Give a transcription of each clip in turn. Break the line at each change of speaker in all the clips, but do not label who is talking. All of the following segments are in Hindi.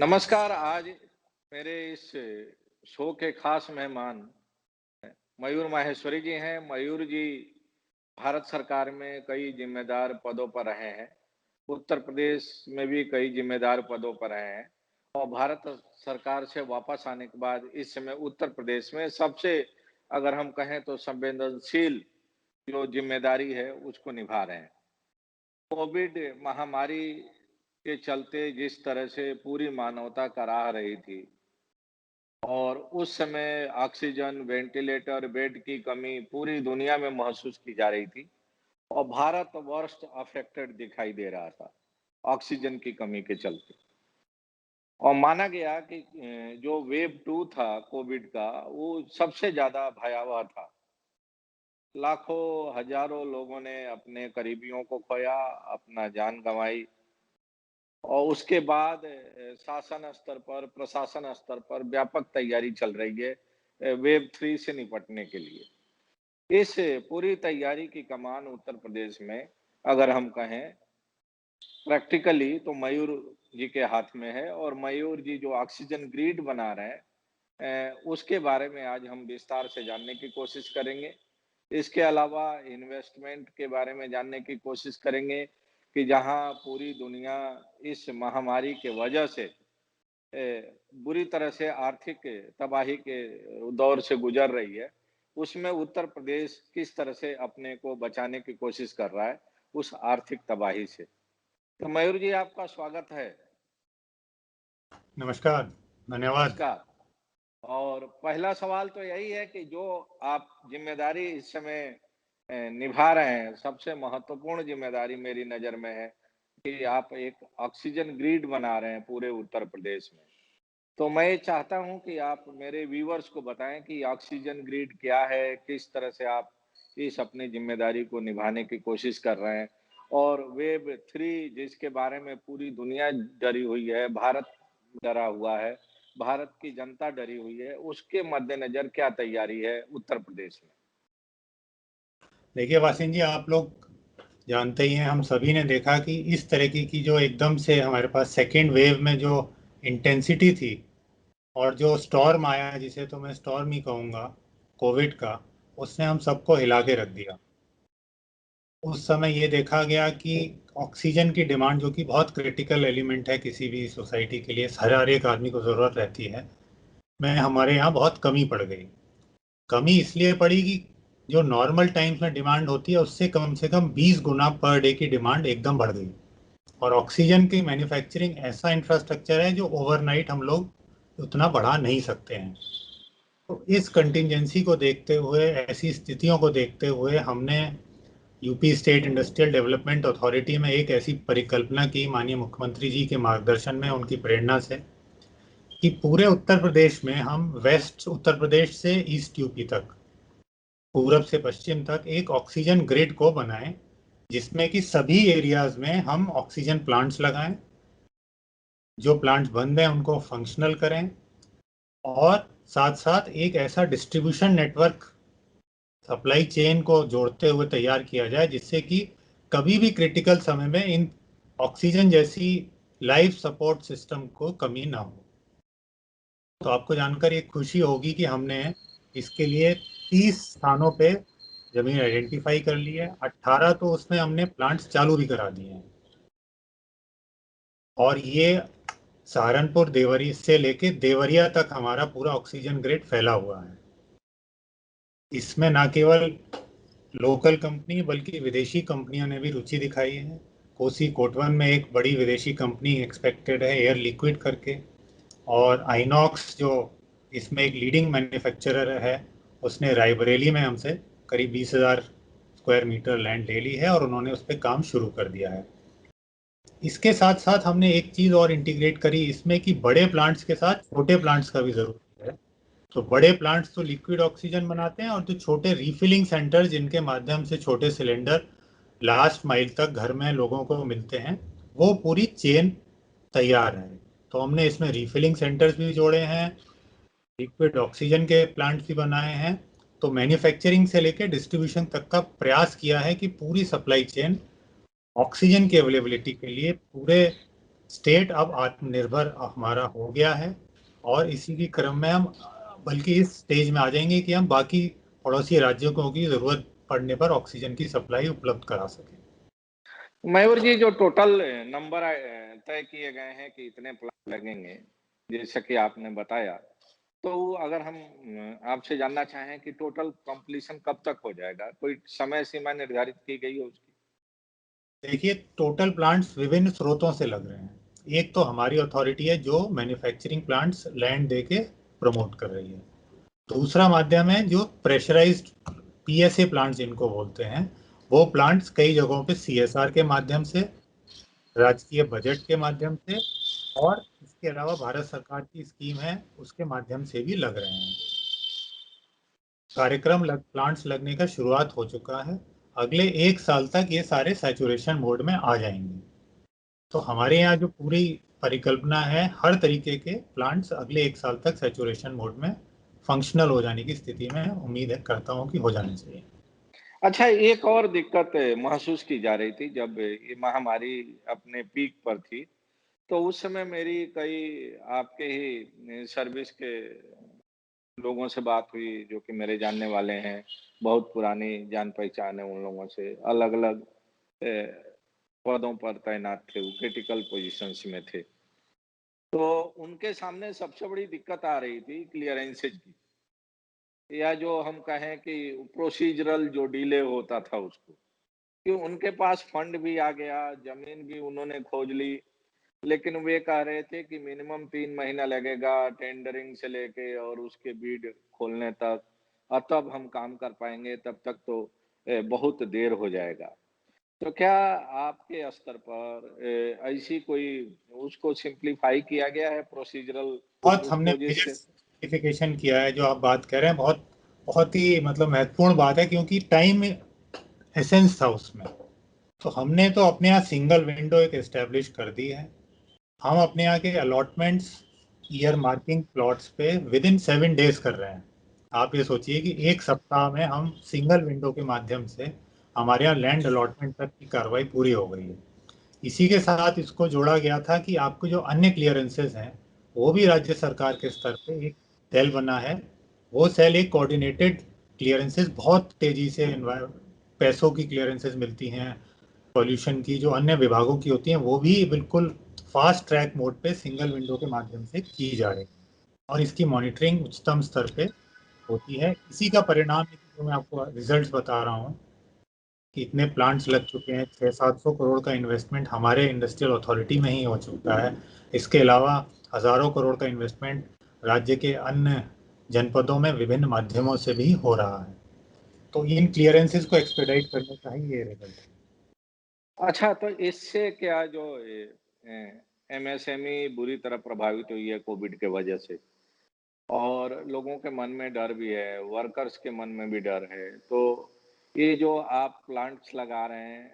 नमस्कार। आज मेरे इस शो के खास मेहमान मयूर माहेश्वरी जी हैं। मयूर जी भारत सरकार में कई जिम्मेदार पदों पर रहे हैं। उत्तर प्रदेश में भी कई जिम्मेदार पदों पर रहे हैं और भारत सरकार से वापस आने के बाद इस समय उत्तर प्रदेश में सबसे, अगर हम कहें तो संवेदनशील जो जिम्मेदारी है उसको निभा रहे हैं। कोविड महामारी के चलते जिस तरह से पूरी मानवता कराह रही थी और उस समय ऑक्सीजन, वेंटिलेटर, बेड की कमी पूरी दुनिया में महसूस की जा रही थी और भारत वर्स्ट अफेक्टेड दिखाई दे रहा था ऑक्सीजन की कमी के चलते। और माना गया कि जो वेव 2 था कोविड का, वो सबसे ज़्यादा भयावह था। लाखों, हज़ारों लोगों ने अपने करीबियों को खोया, अपना जान गँवाई और उसके बाद शासन स्तर पर, प्रशासन स्तर पर व्यापक तैयारी चल रही है वेव 3 से निपटने के लिए। इस पूरी तैयारी की कमान उत्तर प्रदेश में, अगर हम कहें प्रैक्टिकली, तो मयूर जी के हाथ में है और मयूर जी जो ऑक्सीजन ग्रिड बना रहे हैं उसके बारे में आज हम विस्तार से जानने की कोशिश करेंगे। इसके अलावा इन्वेस्टमेंट के बारे में जानने की कोशिश करेंगे कि जहां पूरी दुनिया इस महामारी के वजह से बुरी तरह से आर्थिक तबाही के दौर से गुजर रही है, उसमें उत्तर प्रदेश किस तरह से अपने को बचाने की कोशिश कर रहा है उस आर्थिक तबाही से। तो मयूर जी, आपका स्वागत है।
नमस्कार, धन्यवाद।
नमस्कार। और पहला सवाल तो यही है कि जो आप जिम्मेदारी इस समय निभा रहे हैं, सबसे महत्वपूर्ण जिम्मेदारी मेरी नज़र में है कि आप एक ऑक्सीजन ग्रिड बना रहे हैं पूरे उत्तर प्रदेश में। तो मैं ये चाहता हूँ कि आप मेरे व्यूअर्स को बताएं कि ऑक्सीजन ग्रिड क्या है, किस तरह से आप इस अपनी जिम्मेदारी को निभाने की कोशिश कर रहे हैं और वेव 3 जिसके बारे में पूरी दुनिया डरी हुई है, भारत डरा हुआ है, भारत की जनता डरी हुई है, उसके मद्देनज़र क्या तैयारी है उत्तर प्रदेश में?
देखिए वासिन जी, आप लोग जानते ही हैं, हम सभी ने देखा कि इस तरीके की जो एकदम से हमारे पास सेकेंड वेव में जो इंटेंसिटी थी और जो स्टॉर्म आया, जिसे तो मैं स्टॉर्म ही कहूँगा, कोविड का, उसने हम सबको हिला के रख दिया। उस समय ये देखा गया कि ऑक्सीजन की डिमांड, जो कि बहुत क्रिटिकल एलिमेंट है किसी भी सोसाइटी के लिए, हर एक आदमी को ज़रूरत रहती है, में हमारे यहाँ बहुत कमी पड़ गई। कमी इसलिए पड़ी कि जो नॉर्मल टाइम्स में डिमांड होती है उससे कम से कम 20 गुना पर डे की डिमांड एकदम बढ़ गई। और ऑक्सीजन की मैन्युफैक्चरिंग ऐसा इंफ्रास्ट्रक्चर है जो ओवरनाइट हम लोग उतना बढ़ा नहीं सकते हैं। तो इस कंटिंजेंसी को देखते हुए, ऐसी स्थितियों को देखते हुए, हमने UP state industrial development authority में एक ऐसी परिकल्पना की, माननीय मुख्यमंत्री जी के मार्गदर्शन में, उनकी प्रेरणा से, कि पूरे उत्तर प्रदेश में हम वेस्ट उत्तर प्रदेश से ईस्ट यूपी तक, पूरब से पश्चिम तक एक ऑक्सीजन ग्रिड को बनाएं, जिसमें कि सभी एरियाज में हम ऑक्सीजन प्लांट्स लगाएं, जो प्लांट्स बंद हैं उनको फंक्शनल करें, और साथ साथ एक ऐसा डिस्ट्रीब्यूशन नेटवर्क, सप्लाई चेन को जोड़ते हुए तैयार किया जाए जिससे कि कभी भी क्रिटिकल समय में इन ऑक्सीजन जैसी लाइफ सपोर्ट सिस्टम को कमी ना हो। तो आपको जानकर एक खुशी होगी कि हमने इसके लिए 30 स्थानों पे जमीन आइडेंटिफाई कर ली है। 18 तो उसमें हमने प्लांट्स चालू भी करा दिए हैं। और ये सहारनपुर देवरी से लेके देवरिया तक हमारा पूरा ऑक्सीजन ग्रिड फैला हुआ है। इसमें ना केवल लोकल कंपनी बल्कि विदेशी कंपनियों ने भी रुचि दिखाई है। कोसी कोटवन में एक बड़ी विदेशी कंपनी एक्सपेक्टेड है, एयर लिक्विड करके, और आइनॉक्स जो इसमें एक लीडिंग मैन्युफैक्चरर है, उसने रायबरेली में हमसे करीब 20,000 स्क्वायर मीटर लैंड ले ली है और उन्होंने उस पर काम शुरू कर दिया है। इसके साथ साथ हमने एक चीज़ और इंटीग्रेट करी इसमें, कि बड़े प्लांट्स के साथ छोटे प्लांट्स का भी ज़रूरत है। तो बड़े प्लांट्स तो लिक्विड ऑक्सीजन बनाते हैं, और जो छोटे रिफिलिंग सेंटर, जिनके माध्यम से छोटे सिलेंडर लास्ट माइल तक घर में लोगों को मिलते हैं, वो पूरी चेन तैयार है। तो हमने इसमें रिफिलिंग सेंटर्स भी जोड़े हैं, लिक्विड ऑक्सीजन के प्लांट्स भी बनाए हैं। तो मैन्युफैक्चरिंग से लेकर डिस्ट्रीब्यूशन तक का प्रयास किया है कि पूरी सप्लाई चेन ऑक्सीजन की अवेलेबिलिटी के लिए पूरे स्टेट अब आत्मनिर्भर हमारा हो गया है, और इसी के क्रम में हम बल्कि इस स्टेज में आ जाएंगे कि हम बाकी पड़ोसी राज्यों को की जरूरत पड़ने पर ऑक्सीजन की सप्लाई उपलब्ध करा सकें।
मयूर जी, जो टोटल नंबर तय किए गए हैं कि इतने प्लांट लगेंगे, जैसा कि आपने बताया, तो अगर हम आपसे जानना चाहें कि टोटल कंप्लीशन कब तक हो जाएगा? कोई समय सीमा निर्धारित की गई है उसकी?
देखिए, टोटल प्लांट्स विभिन्न स्रोतों से लग रहे हैं। एक तो हमारी अथॉरिटी है जो मैन्युफैक्चरिंग प्लांट्स लैंड देके प्रमोट कर रही है। दूसरा माध्यम है जो प्रेशराइज्ड पीएसए प्लांट्स जिनको बोलते हैं, वो प्लांट्स कई जगहों पे सीएसआर के माध्यम से, राजकीय बजट के माध्यम से, और इसके अलावा भारत सरकार की स्कीम है उसके माध्यम से भी लग रहे हैं। प्लांट्स लगने का शुरुआत हो चुका है। अगले 1 साल तक ये सारे सैचुरेशन मोड में आ जाएंगे। तो हमारे यहाँ जो पूरी परिकल्पना है, हर तरीके के प्लांट्स अगले 1 साल तक सैचुरेशन मोड में फंक्शनल हो जाने की स्थिति में उम्मीद करता हूँ कि हो जाने चाहिए।
अच्छा, एक और दिक्कत महसूस की जा रही थी जब ये महामारी अपने पीक पर थी, तो उस समय मेरी कई आपके ही सर्विस के लोगों से बात हुई, जो कि मेरे जानने वाले हैं, बहुत पुरानी जान-पहचान है उन लोगों से, अलग-अलग पदों पर तैनात थे, वो क्रिटिकल पोज़ीशंस में थे। तो उनके सामने सबसे बड़ी दिक्कत आ रही थी क्लीयरेंसेज़ की, या जो हम कहें कि प्रोसीजरल जो डिले होता था उसको, कि उनके पास फंड भी आ गया, ज़मीन भी उन्होंने खोज ली, लेकिन वे कह रहे थे कि मिनिमम 3 महीना लगेगा टेंडरिंग से लेके और उसके बिड खोलने तक, और तब हम काम कर पाएँगे, तब तक तो बहुत देर हो जाएगा। तो क्या आपके स्तर पर ऐसी कोई उसको सिम्प्लीफाई किया गया है प्रोसीजरल
बहुत
उस
हमने
वजह
मेजर
से?
सिंप्लीफिकेशन किया है, जो आप बात कर रहे हैं बहुत बहुत ही मतलब महत्वपूर्ण बात है, क्योंकि टाइम एसेंस था उसमें। तो हमने तो अपने यहाँ सिंगल विंडो एक एस्टेब्लिश कर दी है। हम अपने यहाँ के अलॉटमेंट्स ईयर मार्किंग प्लॉट्स पे विद इन 7 डेज कर रहे हैं। आप ये सोचिए कि 1 सप्ताह में हम सिंगल विंडो के माध्यम से हमारे यहाँ लैंड अलॉटमेंट तक की कार्रवाई पूरी हो गई है। इसी के साथ इसको जोड़ा गया था कि आपको जो अन्य क्लियरेंसेस हैं, वो भी राज्य सरकार के स्तर पे एक सेल बना है। वो सेल एक कोऑर्डिनेटेड क्लियरेंसेस बहुत तेजी से पैसों की क्लियरेंसेस मिलती हैं, पॉल्यूशन की जो अन्य विभागों की होती हैं वो भी बिल्कुल फास्ट ट्रैक मोड पे सिंगल विंडो के माध्यम से की जा रही है, और इसकी मॉनिटरिंग उच्चतम स्तर पे होती है। इसी का परिणाम है कि जो मैं आपको रिजल्ट्स बता रहा हूँ कि इतने प्लांट्स लग चुके हैं, 600-700 करोड़ का इन्वेस्टमेंट हमारे इंडस्ट्रियल अथॉरिटी में ही हो चुका है। इसके अलावा हजारों करोड़ का इन्वेस्टमेंट राज्य के अन्य जनपदों में विभिन्न माध्यमों से भी हो रहा है। तो इन क्लियरेंसेस को एक्सपेडाइट करने का ही ये रिजल्ट है।
अच्छा, तो इससे क्या जो एमएसएमई बुरी तरह प्रभावित हुई है कोविड के वजह से, और लोगों के मन में डर भी है, वर्कर्स के मन में भी डर है, तो ये जो आप प्लांट्स लगा रहे हैं,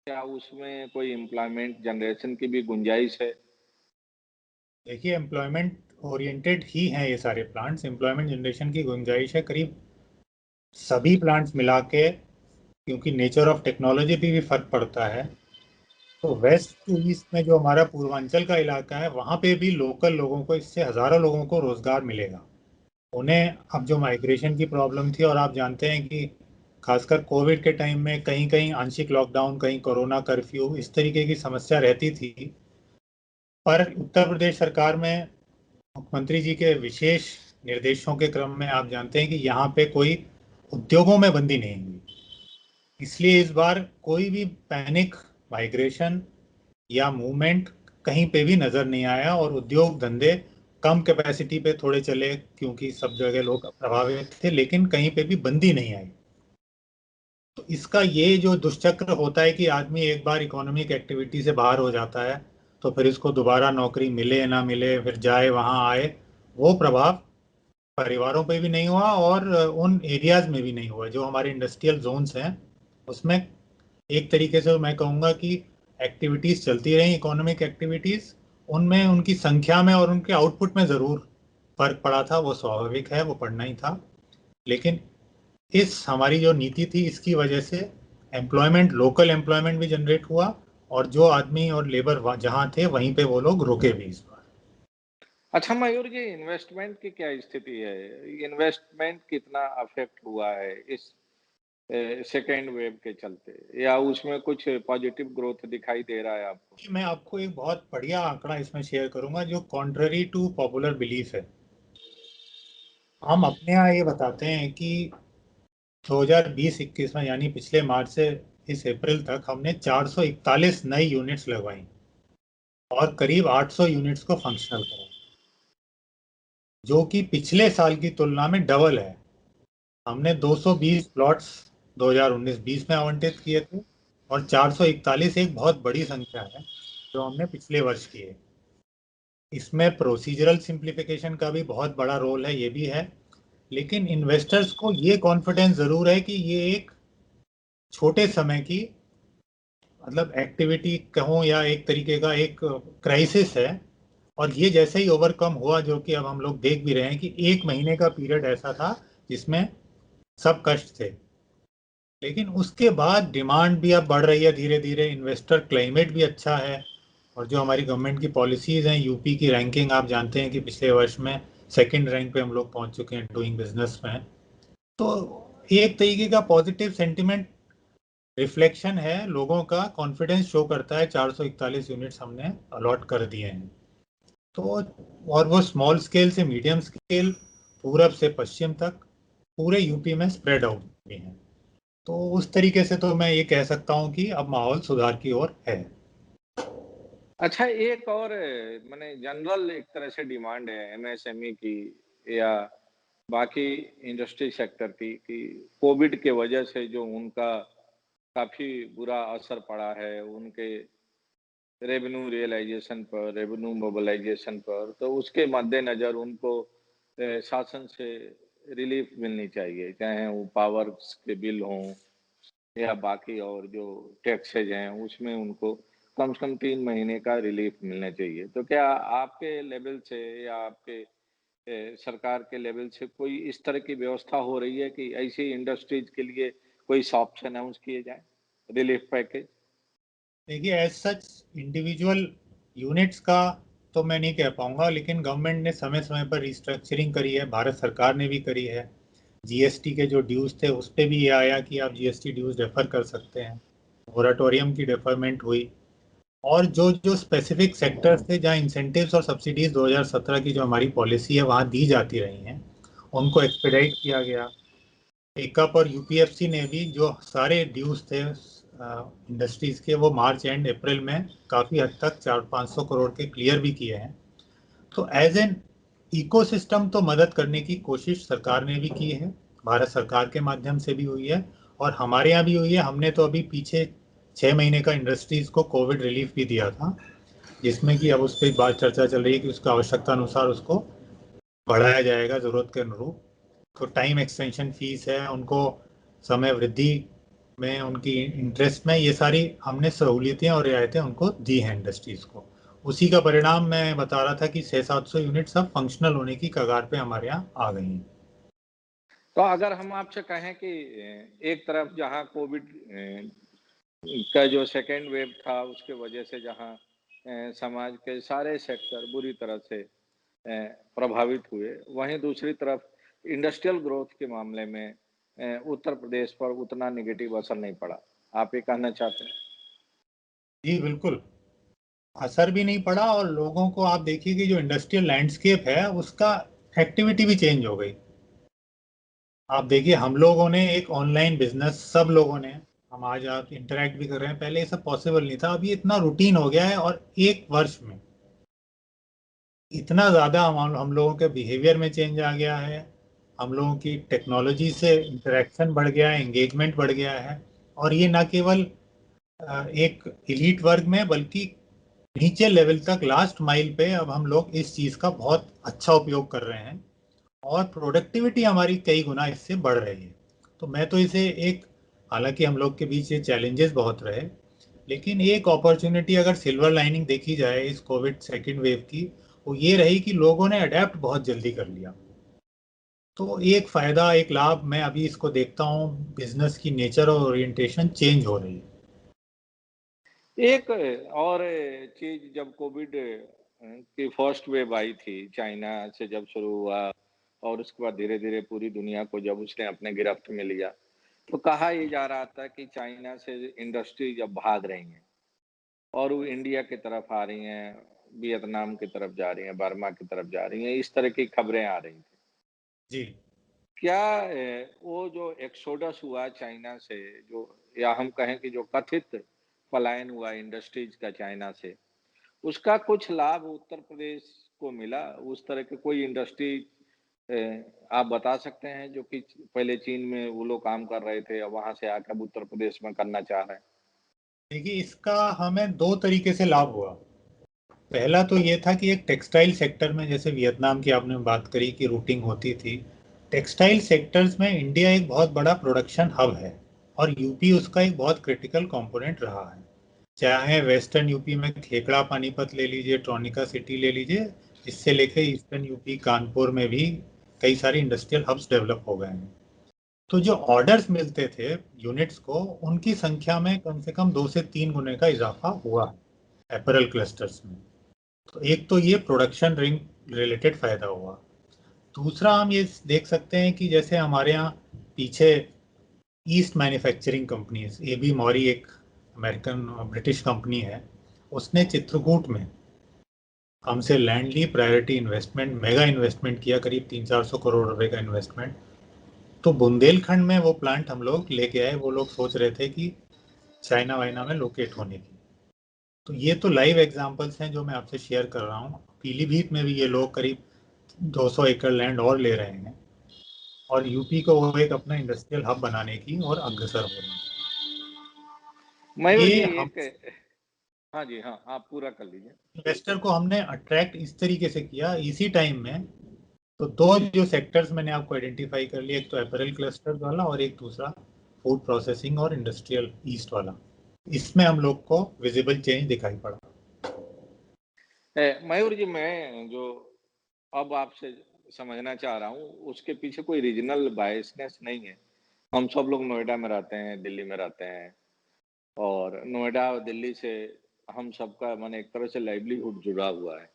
क्या उसमें कोई एम्प्लॉयमेंट जनरेशन की भी गुंजाइश है?
देखिए, एम्प्लॉयमेंट ओरिएंटेड ही हैं ये सारे प्लांट्स। एम्प्लॉयमेंट जनरेशन की गुंजाइश है करीब सभी प्लांट्स मिला के, क्योंकि नेचर ऑफ टेक्नोलॉजी पे भी फर्क पड़ता है। तो वेस्ट टू ईस्ट में जो हमारा पूर्वांचल का इलाका है, वहाँ पे भी लोकल लोगों को, इससे हजारों लोगों को रोजगार मिलेगा। उन्हें अब जो माइग्रेशन की प्रॉब्लम थी, और आप जानते हैं कि खासकर कोविड के टाइम में कहीं कहीं आंशिक लॉकडाउन, कहीं कोरोना कर्फ्यू, इस तरीके की समस्या रहती थी। पर उत्तर प्रदेश सरकार में मुख्यमंत्री जी के विशेष निर्देशों के क्रम में आप जानते हैं कि यहाँ पे कोई उद्योगों में बंदी नहीं हुई। इसलिए इस बार कोई भी पैनिक माइग्रेशन या मूवमेंट कहीं पे भी नजर नहीं आया, और उद्योग धंधे कम कैपेसिटी पे थोड़े चले क्योंकि सब जगह लोग प्रभावित थे, लेकिन कहीं पे भी बंदी नहीं आई। तो इसका ये जो दुष्चक्र होता है कि आदमी एक बार इकोनॉमिक एक्टिविटी से बाहर हो जाता है, तो फिर इसको दोबारा नौकरी मिले ना मिले, फिर जाए वहाँ आए, वो प्रभाव परिवारों पे भी नहीं हुआ, और उन एरियाज में भी नहीं हुआ जो हमारे इंडस्ट्रियल जोन्स हैं। उसमें एक तरीके से मैं कहूँगा कि एक्टिविटीज चलती रही, इकोनॉमिक एक्टिविटीज, उनमें उनकी संख्या में और उनके आउटपुट में ज़रूर फर्क पड़ा था, वो स्वाभाविक है, वो पड़ना ही था। लेकिन इस हमारी जो नीति थी, इसकी वजह से एम्प्लॉयमेंट, लोकल एम्प्लॉयमेंट भी जनरेट हुआ, और जो आदमी और लेबर जहाँ थे वहीं पे वो लोग रुके भी इस बार।
अच्छा मयूर जी, इन्वेस्टमेंट की क्या स्थिति है? इन्वेस्टमेंट कितना अफेक्ट हुआ है इस सेकेंड वेव के चलते, या उसमें कुछ पॉजिटिव ग्रोथ दिखाई दे रहा है आपको?
मैं आपको एक बहुत बढ़िया आंकड़ा इसमें शेयर करूंगा जो कॉन्ट्ररी टू पॉपुलर बिलीफ है। हम अपने यहाँ ये बताते हैं कि 2020-21 में यानी पिछले मार्च से इस अप्रैल तक हमने 441 नई यूनिट्स लगवाई और करीब 800 यूनिट्स को फंक्शनल करा, जो कि पिछले साल की तुलना में डबल है। हमने 220 प्लॉट्स 2019-20 में आवंटित किए थे और 441 एक बहुत बड़ी संख्या है जो हमने पिछले वर्ष की है। इसमें प्रोसीजरल सिंप्लीफिकेशन का भी बहुत बड़ा रोल है, ये भी है। लेकिन इन्वेस्टर्स को ये कॉन्फिडेंस ज़रूर है कि ये एक छोटे समय की मतलब एक्टिविटी कहूँ या एक तरीके का एक क्राइसिस है, और ये जैसे ही ओवरकम हुआ, जो कि अब हम लोग देख भी रहे हैं कि 1 महीने का पीरियड ऐसा था जिसमें सब कष्ट थे, लेकिन उसके बाद डिमांड भी अब बढ़ रही है धीरे धीरे, इन्वेस्टर क्लाइमेट भी अच्छा है। और जो हमारी गवर्नमेंट की पॉलिसीज़ हैं, यूपी की रैंकिंग आप जानते हैं कि पिछले वर्ष में सेकंड रैंक पे हम लोग पहुंच चुके हैं डूइंग बिजनेस में। तो एक तरीके का पॉजिटिव सेंटिमेंट रिफ्लेक्शन है, लोगों का कॉन्फिडेंस शो करता है। 441 यूनिट्स हमने अलॉट कर दिए हैं। तो और वो स्मॉल स्केल से मीडियम स्केल, पूरब से पश्चिम तक पूरे यूपी में स्प्रेड आउट भी हैं। तो उस तरीके से तो मैं ये कह सकता हूँ कि अब माहौल सुधार की ओर है।
अच्छा, एक और माने जनरल एक तरह से डिमांड है एमएसएमई की या बाकी इंडस्ट्री सेक्टर की, कि कोविड के वजह से जो उनका काफी बुरा असर पड़ा है उनके रेवेन्यू रियलाइजेशन पर, रेवेन्यू मोबिलाइजेशन पर, तो उसके मद्देनजर उनको शासन से रिलीफ मिलनी चाहिए, चाहे वो पावर के बिल हों या बाकी और जो टैक्सेज हैं उसमें उनको कम से कम 3 महीने का रिलीफ मिलना चाहिए। तो क्या आपके लेवल से या आपके सरकार के लेवल से कोई इस तरह की व्यवस्था हो रही है कि ऐसी इंडस्ट्रीज के लिए कोई सॉफ्ट अनाउंस किए जाए रिलीफ पैकेज?
देखिए, एज सच इंडिविजुअल यूनिट्स का तो मैं नहीं कह पाऊंगा, लेकिन गवर्नमेंट ने समय समय पर रिस्ट्रक्चरिंग करी है, भारत सरकार ने भी करी है। जीएसटी के जो ड्यूज थे उस पे भी ये आया कि आप जीएसटी ड्यूज डेफर कर सकते हैं, मोराटोरियम की डेफरमेंट हुई। और जो जो स्पेसिफिक सेक्टर्स थे जहाँ इंसेंटिव्स और सब्सिडीज 2017 की जो हमारी पॉलिसी है वहाँ दी जाती रही हैं, उनको एक्सपेडाइट किया गया। टेकअप और यूपीएफसी ने भी जो सारे ड्यूज थे इंडस्ट्रीज के, वो मार्च एंड अप्रैल में काफ़ी हद तक 400-500 करोड़ के क्लियर भी किए हैं। तो एज एन इकोसिस्टम तो मदद करने की कोशिश सरकार ने भी की है, भारत सरकार के माध्यम से भी हुई है और हमारे यहाँ भी हुई है। हमने तो अभी पीछे 6 महीने का इंडस्ट्रीज को कोविड रिलीफ भी दिया था, जिसमें कि अब उस पर बात चर्चा चल रही है कि उसका आवश्यकता अनुसार उसको बढ़ाया जाएगा ज़रूरत के अनुरूप। तो टाइम एक्सटेंशन फीस है उनको, समय वृद्धि में उनकी इंटरेस्ट में, ये सारी हमने सहूलियतें और रियायतें उनको दी हैं इंडस्ट्रीज को। उसी का परिणाम मैं बता रहा था कि 600-700 यूनिट सब फंक्शनल होने की कगार पे हमारे यहाँ आ गई हैं।
तो अगर हम आपसे कहें कि एक तरफ जहां कोविड का जो सेकेंड वेव था उसके वजह से जहां समाज के सारे सेक्टर बुरी तरह से प्रभावित हुए, वहीं दूसरी तरफ इंडस्ट्रियल ग्रोथ के मामले में उत्तर प्रदेश पर उतना नेगेटिव असर नहीं पड़ा। आप ये कहना चाहते हैं?
जी बिल्कुल, असर भी नहीं पड़ा और लोगों को आप देखिए कि जो इंडस्ट्रियल लैंडस्केप है उसका एक्टिविटी भी चेंज हो गई। आप देखिए, हम लोगों ने एक ऑनलाइन बिजनेस, सब लोगों ने, हम आज आप इंटरेक्ट भी कर रहे हैं, पहले ये सब पॉसिबल नहीं था, अब ये इतना रूटीन हो गया है और एक वर्ष में इतना ज़्यादा हम लोगों के बिहेवियर में चेंज आ गया है, हम लोगों की टेक्नोलॉजी से इंटरेक्शन बढ़ गया है, एंगेजमेंट बढ़ गया है। और ये ना केवल एक इलीट वर्ग में, बल्कि नीचे लेवल तक, लास्ट माइल पे अब हम लोग इस चीज़ का बहुत अच्छा उपयोग कर रहे हैं और प्रोडक्टिविटी हमारी कई गुना इससे बढ़ रही है। तो मैं तो इसे एक, हालांकि हम लोग के बीच ये चैलेंजेस बहुत रहे, लेकिन एक अपॉर्चुनिटी अगर सिल्वर लाइनिंग देखी जाए इस कोविड सेकेंड वेव की, वो ये रही कि लोगों ने अडेप्ट बहुत जल्दी कर लिया। तो एक फायदा, एक लाभ मैं अभी इसको देखता हूँ, बिजनेस की नेचर और ओरिएंटेशन चेंज हो रही है।
एक और चीज, जब कोविड की फर्स्ट वेव आई थी चाइना से जब शुरू हुआ, और उसके बाद धीरे धीरे पूरी दुनिया को जब उसने अपने गिरफ्त में लिया, तो कहा ये जा रहा था कि चाइना से इंडस्ट्री जब भाग रही हैं और वो इंडिया की तरफ आ रही हैं, वियतनाम की तरफ जा रही हैं, बर्मा की तरफ जा रही हैं, इस तरह की खबरें आ रही थी।
जी।
क्या वो जो एक्सोडस हुआ चाइना से, जो, या हम कहें कि जो कथित पलायन हुआ इंडस्ट्रीज का चाइना से, उसका कुछ लाभ उत्तर प्रदेश को मिला? उस तरह की कोई इंडस्ट्री आप बता सकते हैं जो कि पहले चीन में वो लोग काम कर रहे थे और वहां से आकर अब उत्तर प्रदेश में करना चाह रहे हैं?
देखिए, इसका हमें दो तरीके से लाभ हुआ। पहला तो ये था कि एक टेक्सटाइल सेक्टर में, जैसे वियतनाम की आपने बात करी कि रूटिंग होती थी, टेक्सटाइल सेक्टर्स में इंडिया एक बहुत बड़ा प्रोडक्शन हब है और यूपी उसका एक बहुत क्रिटिकल कंपोनेंट रहा है। चाहे वेस्टर्न यूपी में खेकड़ा पानीपत ले लीजिए, ट्रोनिका सिटी ले लीजिए, इससे लेके ईस्टर्न यूपी कानपुर में भी कई सारे इंडस्ट्रियल हब्स डेवलप हो गए हैं। तो जो ऑर्डर्स मिलते थे यूनिट्स को, उनकी संख्या में कम से कम 2 से 3 गुने का इजाफा हुआ है अपैरल क्लस्टर्स में। तो एक तो ये प्रोडक्शन रिंग रिलेटेड फायदा हुआ। दूसरा हम ये देख सकते हैं कि जैसे हमारे यहाँ पीछे ईस्ट मैन्युफैक्चरिंग कंपनीज, एबी मॉरी एक अमेरिकन ब्रिटिश कंपनी है, उसने चित्रकूट में हमसे लैंड ली, प्रायोरिटी इन्वेस्टमेंट, मेगा इन्वेस्टमेंट किया, करीब 300-400 करोड़ रुपए का इन्वेस्टमेंट। तो बुंदेलखंड में वो प्लांट हम लोग लेके आए। वो लोग सोच रहे थे कि चाइना वाइना में लोकेट होने की। तो ये तो लाइव एग्जांपल्स हैं जो मैं आपसे शेयर कर रहा हूँ। पीलीभीत में भी ये लोग करीब 200 एकड़ लैंड और ले रहे हैं और यूपी को वो एक अपना इंडस्ट्रियल हब बनाने की और अग्रसर हो रहे हैं।
मयूर जी,
ये हम
एक, हाँ जी, हाँ, आप पूरा कर लीजिए।
इन्वेस्टर को हमने अट्रैक्ट इस तरीके से किया इसी टाइम में। तो दो जो सेक्टर्स मैंने आपको आइडेंटिफाई कर लिया, एक तो अपैरल क्लस्टर वाला और एक दूसरा फूड प्रोसेसिंग और इंडस्ट्रियल ईस्ट वाला, इसमें हम लोग को विजिबल चेंज दिखाई पड़ा।
मयूर जी, मैं जो अब आपसे समझना चाह रहा हूँ, उसके पीछे कोई रीजनल बायसनेस नहीं है। हम सब लोग नोएडा में रहते हैं, दिल्ली में रहते हैं, और नोएडा और दिल्ली से हम सबका मन एक तरह से लाइवलीहुड जुड़ा हुआ है।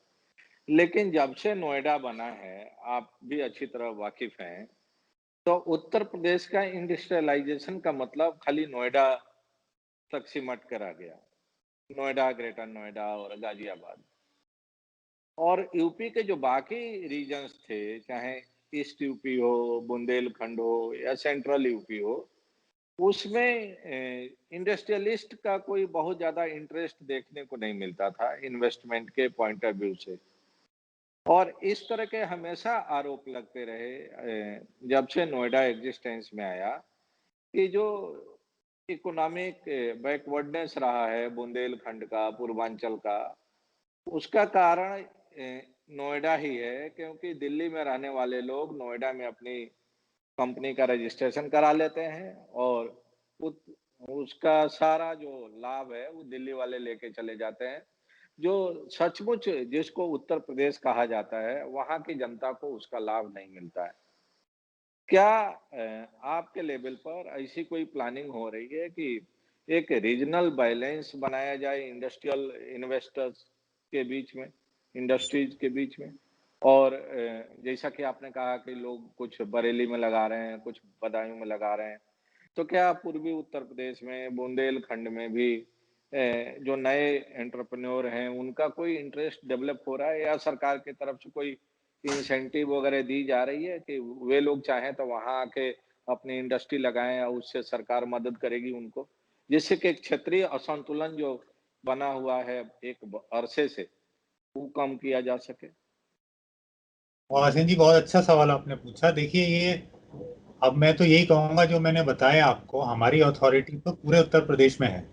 लेकिन जब से नोएडा बना है, आप भी अच्छी तरह वाकिफ हैं, तो उत्तर प्रदेश का इंडस्ट्रियलाइजेशन का मतलब खाली नोएडा तक सिमट कर आ गया। नोएडा, ग्रेटर नोएडा और गाजियाबाद, और यूपी के जो बाकी रीजन्स थे, चाहे ईस्ट यूपी हो, बुंदेलखंड हो या सेंट्रल यूपी हो, उसमें इंडस्ट्रियलिस्ट का कोई बहुत ज्यादा इंटरेस्ट देखने को नहीं मिलता था इन्वेस्टमेंट के पॉइंट ऑफ व्यू से। और इस तरह के हमेशा आरोप लगते रहे जब से नोएडा एग्जिस्टेंस में आया, कि जो इकोनॉमिक बैकवर्डनेस रहा है बुंदेलखंड का, पूर्वांचल का, उसका कारण नोएडा ही है, क्योंकि दिल्ली में रहने वाले लोग नोएडा में अपनी कंपनी का रजिस्ट्रेशन करा लेते हैं, और उत, उसका सारा जो लाभ है वो दिल्ली वाले लेके चले जाते हैं। जो सचमुच जिसको उत्तर प्रदेश कहा जाता है, वहां की जनता को उसका लाभ नहीं मिलता है। क्या आपके लेवल पर ऐसी कोई प्लानिंग हो रही है कि एक रीजनल बैलेंस बनाया जाए इंडस्ट्रियल इन्वेस्टर्स के बीच में, इंडस्ट्रीज के बीच में? और जैसा कि आपने कहा कि लोग कुछ बरेली में लगा रहे हैं, कुछ बदायूं में लगा रहे हैं, तो क्या पूर्वी उत्तर प्रदेश में, बुंदेलखंड में भी जो नए एंटरप्रेन्योर हैं, उनका कोई इंटरेस्ट डेवलप हो रहा है, या सरकार की तरफ से कोई इंसेंटिव वगैरह दी जा रही है कि वे लोग चाहें तो वहां आके अपनी इंडस्ट्री लगाएं और उससे सरकार मदद करेगी उनको, जिससे कि एक क्षेत्रीय असंतुलन जो बना हुआ है एक अरसे से, वो कम किया जा सके?
और हसीन जी, बहुत अच्छा सवाल आपने पूछा। देखिए, ये अब मैं तो यही कहूंगा, जो मैंने बताया आपको, हमारी अथॉरिटी तो पूरे उत्तर प्रदेश में है।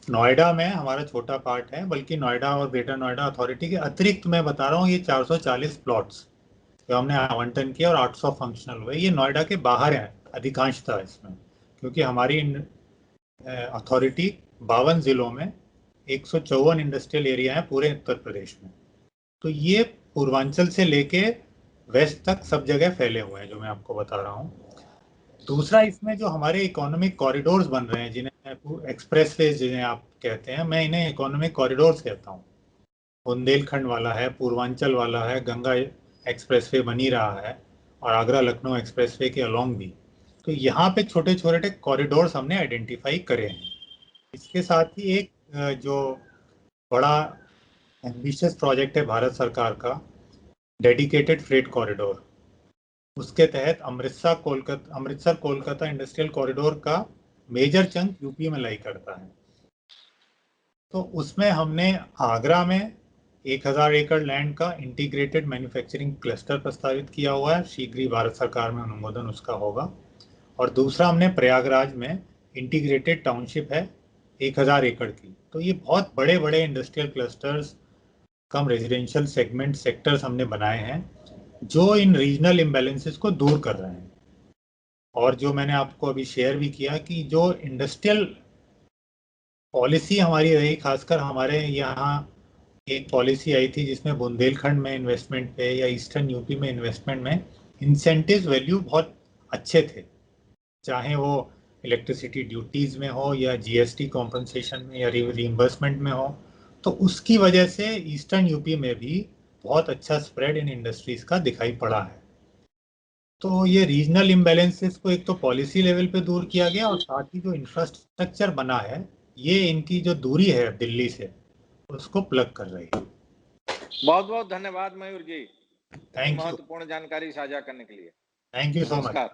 नोएडा में हमारा छोटा पार्ट है, बल्कि नोएडा और ग्रेटर नोएडा अथॉरिटी के अतिरिक्त मैं बता रहा हूँ, ये 440 प्लॉट्स जो हमने आवंटन किया और 800 फंक्शनल हुए, ये नोएडा के बाहर है अधिकांशतः इसमें। क्योंकि हमारी अथॉरिटी 52 जिलों में 154 इंडस्ट्रियल एरिया है पूरे उत्तर प्रदेश में। तो ये पूर्वांचल से लेके वेस्ट तक सब जगह फैले हुए हैं, जो मैं आपको बता रहा हूँ। दूसरा, इसमें जो हमारे इकोनॉमिक कॉरिडोर्स बन रहे हैं, जिन्हें एक्सप्रेसवेज जिन्हें आप कहते हैं, मैं इन्हें इकोनॉमिक कॉरिडोर्स कहता हूँ। बुंदेलखंड वाला है, पूर्वांचल वाला है, गंगा एक्सप्रेसवे बन ही रहा है, और आगरा लखनऊ एक्सप्रेसवे के अलोंग भी। तो यहाँ पे छोटे छोटे कॉरिडोर्स हमने आइडेंटिफाई करे हैं। इसके साथ ही एक जो बड़ा एम्बिशियस प्रोजेक्ट है भारत सरकार का, डेडिकेटेड फ्रेट कॉरिडोर, उसके तहत अमृतसर कोलकाता इंडस्ट्रियल कॉरिडोर का मेजर चंक यूपी में लाई करता है। तो उसमें हमने आगरा में 1000 एकड़ लैंड का इंटीग्रेटेड मैन्युफैक्चरिंग क्लस्टर प्रस्तावित किया हुआ है, शीघ्र ही भारत सरकार में अनुमोदन उसका होगा। और दूसरा हमने प्रयागराज में इंटीग्रेटेड टाउनशिप है 1000 एकड़ की। तो ये बहुत बड़े बड़े इंडस्ट्रियल क्लस्टर्स कम रेजिडेंशियल सेक्टर्स हमने बनाए हैं, जो इन रीजनल इम्बैलेंसेस को दूर कर रहे हैं। और जो मैंने आपको अभी शेयर भी किया कि जो इंडस्ट्रियल पॉलिसी हमारी रही, खासकर हमारे यहाँ एक पॉलिसी आई थी जिसमें बुंदेलखंड में इन्वेस्टमेंट पे या ईस्टर्न यूपी में इन्वेस्टमेंट में इंसेंटिव वैल्यू बहुत अच्छे थे, चाहे वो इलेक्ट्रिसिटी ड्यूटीज में हो या जीएसटी कॉम्पनसेशन में या रीइंबर्समेंट में हो। तो उसकी वजह से ईस्टर्न यूपी में भी बहुत अच्छा स्प्रेड इन इंडस्ट्रीज का दिखाई पड़ा है। तो ये रीजनल इम्बैलेंसेस को एक तो पॉलिसी लेवल पे दूर किया गया, और साथ ही जो इंफ्रास्ट्रक्चर बना है, ये इनकी जो दूरी है दिल्ली से, उसको प्लग कर रही है।
बहुत बहुत धन्यवाद मयूर जी,
थैंक यू,
महत्वपूर्ण जानकारी साझा करने के लिए।
Thank you so much.
नमस्कार।